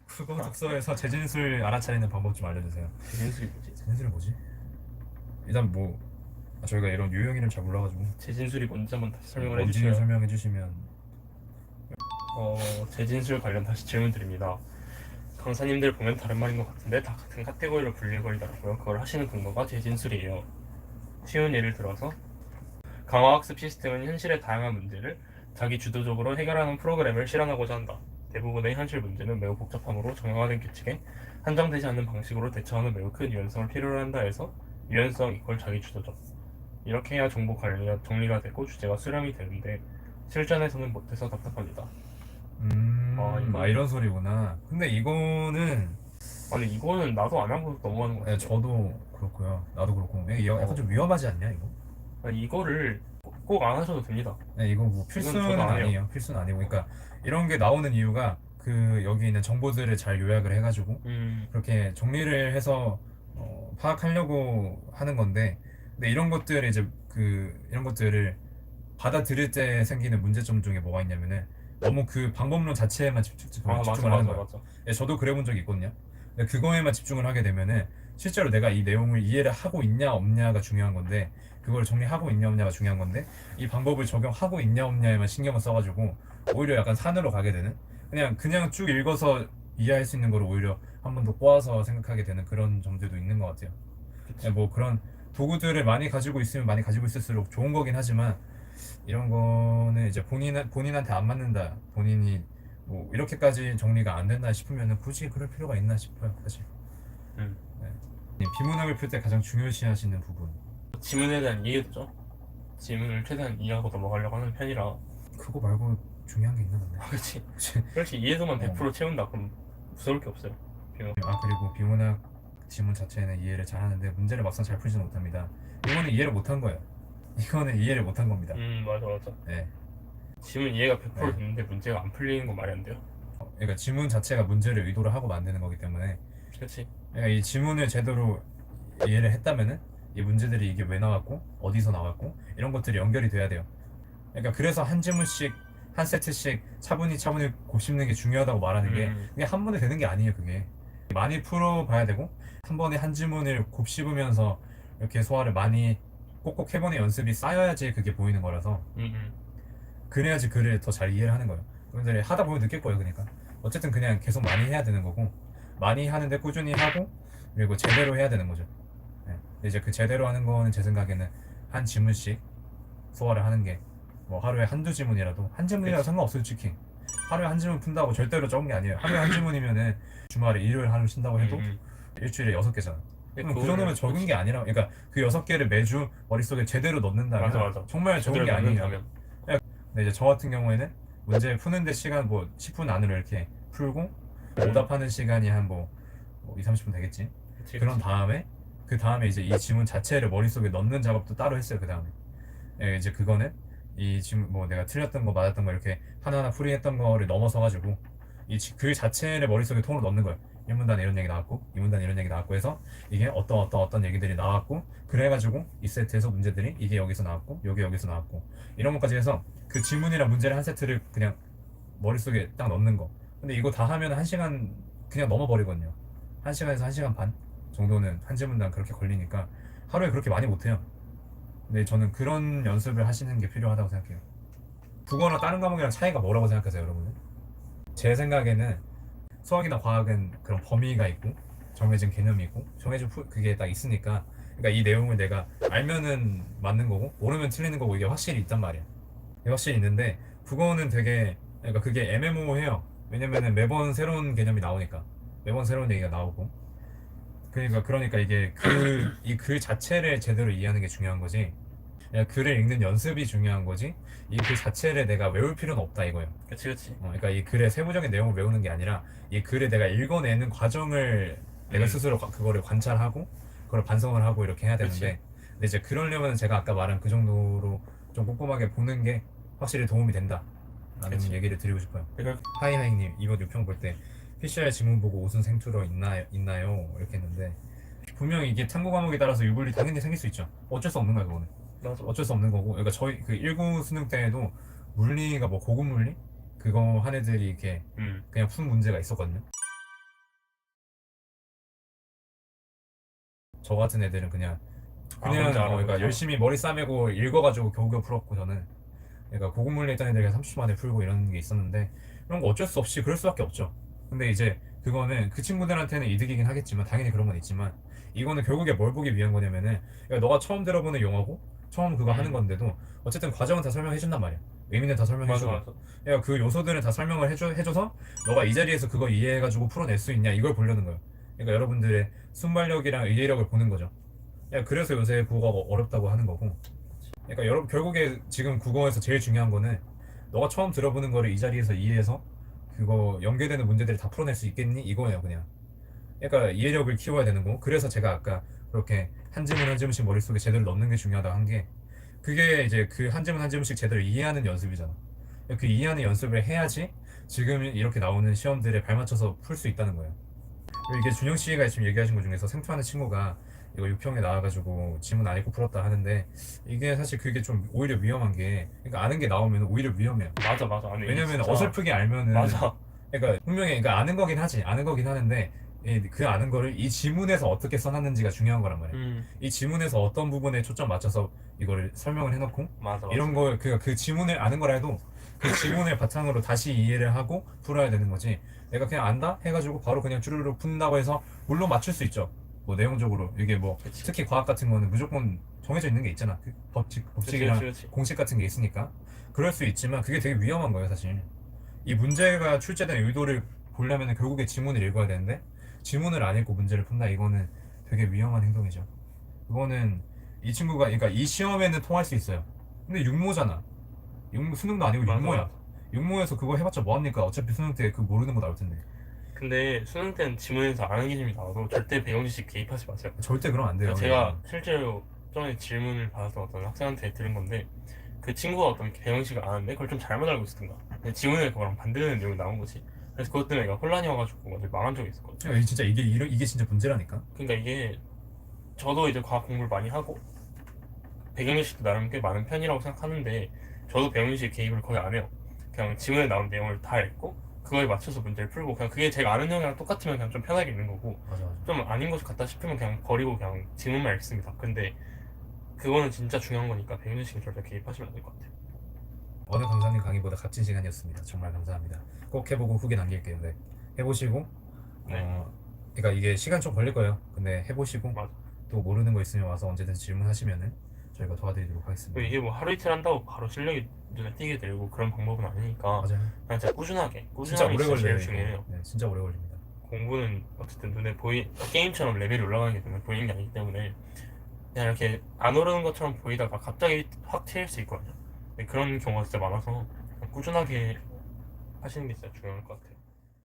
국어 독서에서 재진술 알아차리는 방법 좀 알려주세요. 재진술이 뭐지? 재진술이 뭐지? 일단 뭐 저희가 이런 유형 이름 잘 몰라가지고 재진술이 뭔지 한번 다시 설명을 원진이 해주셔야. 설명해 주시면. 재진술 관련 다시 질문 드립니다. 강사님들 보면 다른 말인 것 같은데 다 같은 카테고리로 분류해버리더라고요. 그걸 하시는 근거가 재진술이에요. 쉬운 예를 들어서 강화학습 시스템은 현실의 다양한 문제를 자기 주도적으로 해결하는 프로그램을 실현하고자 한다. 대부분의 현실 문제는 매우 복잡하므로 정형화된 규칙에 한정되지 않는 방식으로 대처하는 매우 큰 유연성을 필요로 한다 해서 유연성 이퀄 자기 주도적. 이렇게 해야 정보 관리가 정리가 되고 주제가 수렴이 되는데 실전에서는 못해서 답답합니다. 이런 소리구나. 근데 이거는 아니 이거는 나도 안 하고 넘어가는 것 같은데. 저도 그렇고요. 나도 그렇고. 이거 약간 좀 위험하지 않냐 이거? 아니, 이거를 꼭 안 하셔도 됩니다. 이거 뭐 이건 필수는 저도 안 해요. 아니에요. 필수는 아니고. 그러니까 이런 게 나오는 이유가 그 여기 있는 정보들을 잘 요약을 해가지고 그렇게 정리를 해서 파악하려고 하는 건데, 근데 이런 것들 이제 이런 것들을 받아들일 때 생기는 문제점 중에 뭐가 있냐면은 너무 그 방법론 자체에만 집중을 맞아 하는 맞아 거야. 맞아. 저도 그래 본 적이 있거든요. 근데 그거에만 집중을 하게 되면은 실제로 내가 이 내용을 이해를 하고 있냐 없냐가 중요한 건데, 그걸 정리하고 있냐 없냐가 중요한 건데, 이 방법을 적용하고 있냐 없냐에만 신경을 써가지고 오히려 약간 산으로 가게 되는, 그냥 쭉 읽어서 이해할 수 있는 거를 오히려 한 번 더 꼬아서 생각하게 되는 그런 점들도 있는 것 같아요. 그치. 뭐 그런 도구들을 많이 가지고 있으면 많이 가지고 있을수록 좋은 거긴 하지만, 이런 거는 이제 본인한테 안 맞는다, 본인이 뭐 이렇게까지 정리가 안 된다 싶으면 굳이 그럴 필요가 있나 싶어요, 사실. 음. 비문학을 풀 때 가장 중요시하시는 부분. 지문에 대한 이해도죠. 지문을 최대한 이해하고 넘어가려고 하는 편이라. 그거 말고 중요한 게 있나 본데. 그렇지. 그렇지. 이해도만 100% 채운다 그럼 무서울 게 없어요. 비문. 그리고 비문학 지문 자체는 이해를 잘 하는데 문제를 막상 잘 풀지는 못합니다. 이거는 이해를 못한 거예요. 이거는 이해를 못한 겁니다. 맞아 맞아. 네. 지문 이해가 100% 네. 됐는데 문제가 안 풀리는 건 말이 안 돼요. 그러니까 지문 자체가 문제를 의도를 하고 만드는 거기 때문에, 그렇지. 그러니까 이 지문을 제대로 이해를 했다면은 이 문제들이 이게 왜 나왔고 어디서 나왔고 이런 것들이 연결이 돼야 돼요. 그러니까 그래서 한 지문씩 한 세트씩 차분히 곱씹는 게 중요하다고 말하는 게, 그게 한 번에 되는 게 아니에요. 그게 많이 풀어봐야 되고, 한 번에 한 지문을 곱씹으면서 이렇게 소화를 많이 꼭꼭 해보는 연습이 쌓여야지 그게 보이는 거라서, 그래야지 글을 더 잘 이해를 하는 거예요. 여러분들이 하다 보면 느낄 거예요. 그러니까 어쨌든 그냥 계속 많이 해야 되는 거고, 많이 하는데 꾸준히 하고, 그리고 제대로 해야 되는 거죠. 네. 근데 이제 그 제대로 하는 거는 제 생각에는 한 지문씩 소화를 하는 게, 뭐 하루에 한두 지문이라도, 한 지문이라도 그치. 상관없어요 솔직히. 하루에 한 지문 푼다고 절대로 적은 게 아니에요. 하루에 한 지문이면은 주말에 일요일 하루 쉰다고 해도 일주일에 6개잖아. 그럼 그 정도면 적은 게 아니라, 그러니까 그 6개를 매주 머릿속에 제대로 넣는다면 맞아 맞아. 정말 적은 제대로 게 아니에요. 넣는다면. 근데 이제 저 같은 경우에는 문제 푸는데 시간 뭐 10분 안으로 이렇게 풀고, 오답하는 시간이 한 뭐 2, 30분 되겠지. 그치 그런 그치. 다음에 그 다음에 이제 이 지문 자체를 머릿속에 넣는 작업도 따로 했어요. 그 다음에 이제 그거는 이 지문 뭐 내가 틀렸던 거 맞았던 거 이렇게 하나하나 풀이했던 거를 넘어서 가지고 이 글 자체를 머릿속에 통으로 넣는 거예요. 1문단에 이런 얘기 나왔고 2문단에 이런 얘기 나왔고 해서 이게 어떤 얘기들이 나왔고, 그래가지고 이 세트에서 문제들이 이게 여기서 나왔고 요게 여기서 나왔고 이런 것까지 해서 그 지문이랑 문제를 한 세트를 그냥 머릿속에 딱 넣는 거. 근데 이거 다 하면 1시간 그냥 넘어버리거든요. 1시간에서 1시간 반 정도는 한 지문당 그렇게 걸리니까 하루에 그렇게 많이 못해요. 근데 저는 그런 연습을 하시는 게 필요하다고 생각해요. 국어나 다른 과목이랑 차이가 뭐라고 생각하세요, 여러분은? 제 생각에는 수학이나 과학은 그런 범위가 있고 정해진 개념이 있고 그게 딱 있으니까, 그러니까 이 내용을 내가 알면은 맞는 거고 모르면 틀리는 거고, 이게 확실히 있단 말이야. 이게 확실히 있는데 국어는 되게, 그러니까 그게 애매모호해요. 왜냐면은 매번 새로운 개념이 나오니까, 매번 새로운 얘기가 나오고, 그러니까 이게 이 글 자체를 제대로 이해하는 게 중요한 거지, 그냥 글을 읽는 연습이 중요한 거지, 이 글 자체를 내가 외울 필요는 없다 이거예요. 그치 그치. 그러니까 이 글의 세부적인 내용을 외우는 게 아니라 이 글을 내가 읽어내는 과정을 내가 스스로 그거를 관찰하고 그걸 반성을 하고 이렇게 해야 그치. 되는데, 근데 이제 그러려면 제가 아까 말한 그 정도로 좀 꼼꼼하게 보는 게 확실히 도움이 된다 라는 그치. 얘기를 드리고 싶어요. 그러니까 하이하이님, 이번 유평 볼 때 PCR 지문 보고 웃은 생투로 있나요? 이렇게 했는데, 분명히 이게 탐구 과목에 따라서 유불리 당연히 생길 수 있죠. 어쩔 수 없는 거야 그거는. 맞아. 어쩔 수 없는 거고, 그러니까 저희 그 19 수능 때에도 물리가 뭐 고급 물리 그거 한 애들이 이렇게 그냥 푼 문제가 있었거든요. 저 같은 애들은 그냥 뭔지 알아, 그러니까 뭔지 열심히 머리 싸매고 읽어가지고 겨우겨우 풀었고 저는 그러니까 고급 물리 했던 애들 그냥 30초 만에 풀고 이런 게 있었는데 그런 거 어쩔 수 없이 그럴 수밖에 없죠. 근데 이제 그거는 그 친구들한테는 이득이긴 하겠지만 당연히 그런 건 있지만 이거는 결국에 뭘 보기 위한 거냐면은 그러니까 너가 처음 들어보는 용어고 처음 그거 하는 건데도 어쨌든 과정은 다 설명해 준단 말이야. 의미는 다 설명해 맞아, 주고 맞아. 그러니까 그 요소들은 다 설명을 해줘서 너가 이 자리에서 그거 이해해가지고 풀어낼 수 있냐 이걸 보려는 거예요. 그러니까 여러분들의 순발력이랑 이해력을 보는 거죠. 그래서 요새 국어가 어렵다고 하는 거고 그러니까 여러분 결국에 지금 국어에서 제일 중요한 거는 너가 처음 들어보는 거를 이 자리에서 이해해서 그거 연계되는 문제들을 다 풀어낼 수 있겠니? 이거예요 그냥. 그러니까 이해력을 키워야 되는 거. 그래서 제가 아까 그렇게 한 지문 한 지문씩 머릿속에 제대로 넣는 게 중요하다 한 게 그게 이제 그 한 지문 한 지문씩 제대로 이해하는 연습이잖아. 그 이해하는 연습을 해야지 지금 이렇게 나오는 시험들에 발맞춰서 풀 수 있다는 거예요. 그리고 이게 준영 씨가 지금 얘기하신 것 중에서 생투하는 친구가 이거 6평에 나와가지고 지문 안 읽고 풀었다 하는데 이게 사실 그게 좀 오히려 위험한 게 그러니까 아는 게 나오면 오히려 위험해요. 맞아, 맞아. 아니, 이게 왜냐면 진짜- 어설프게 알면은 맞아. 그러니까 분명히 그러니까 아는 거긴 하지 아는 거긴 하는데 그 아는 거를 이 지문에서 어떻게 써놨는지가 중요한 거란 말이야. 이 지문에서 어떤 부분에 초점 맞춰서 이거를 설명을 해놓고 맞아, 맞아. 이런 거 그 지문을 아는 거라도 그 지문을 바탕으로 다시 이해를 하고 풀어야 되는 거지. 내가 그냥 안다 해가지고 바로 그냥 쭈르르 푼다고 해서 물론 맞출 수 있죠. 뭐 내용적으로 이게 뭐 그치. 특히 과학 같은 거는 무조건 정해져 있는 게 있잖아. 그 법칙이랑 그치, 그치. 공식 같은 게 있으니까 그럴 수 있지만 그게 되게 위험한 거예요, 사실. 이 문제가 출제된 의도를 보려면 결국에 지문을 읽어야 되는데 지문을 안 읽고 문제를 푼다 이거는 되게 위험한 행동이죠. 그거는 이 친구가 그러니까 이 시험에는 통할 수 있어요. 근데 육모잖아. 수능도 아니고 맞아, 육모야. 맞아. 육모에서 그거 해봤자 뭐합니까? 어차피 수능 때 그 모르는 거 나올 텐데. 근데 수능 때는 지문에서 아는 기준이 나와도 절대 배경지식 개입하지 마세요. 절대 그러면 안 돼요. 제가 실제로 전에 질문을 받아서 어떤 학생한테 들은 건데 그 친구가 어떤 배경식을 아는데 그걸 좀 잘못 알고 있었던가. 근데 지문에 그거랑 반대되는 내용이 나온 거지. 그래서 그것 때문에 내가 혼란이 와가지고 완전 망한 적이 있었거든. 진짜 이게 진짜 문제라니까. 그러니까 이게 저도 이제 과학 공부를 많이 하고 배경지식도 나름 꽤 많은 편이라고 생각하는데 저도 배경지식 개입을 거의 안 해요. 그냥 지문에 나온 내용을 다 읽고 그거에 맞춰서 문제를 풀고 그냥 그게 제가 아는 내용이랑 똑같으면 그냥 좀 편하게 읽는 거고 맞아 맞아. 좀 아닌 것 같다 싶으면 그냥 버리고 그냥 지문만 읽습니다. 근데 그거는 진짜 중요한 거니까 배경지식은 절대 개입하시면 안 될 것 같아요. 어느 강사님 강의보다 값진 시간이었습니다. 정말 감사합니다. 꼭 해보고 후기 남길게요. 네. 해보시고 네. 그러니까 이게 시간 좀 걸릴 거예요. 근데 해보시고 맞아. 또 모르는 거 있으면 와서 언제든지 질문하시면은 저희가 도와드리도록 그리고 하겠습니다. 이게 뭐 하루 이틀 한다고 바로 실력이 눈에 띄게 되고 그런 방법은 아니니까 맞아요. 그냥 진짜 꾸준하게 진짜 꾸준함이 오래 진짜 걸려요. 제일 중요해요. 네, 진짜 오래 걸립니다. 공부는 어쨌든 눈에 게임처럼 레벨이 올라가는 게 눈에 보이는 게 아니기 때문에 그냥 이렇게 안 오르는 것처럼 보이다가 갑자기 확 튀일 수 있거든요. 근데 그런 경우가 진짜 많아서 그냥 꾸준하게 하시는 게 진짜 중요할 것 같아요.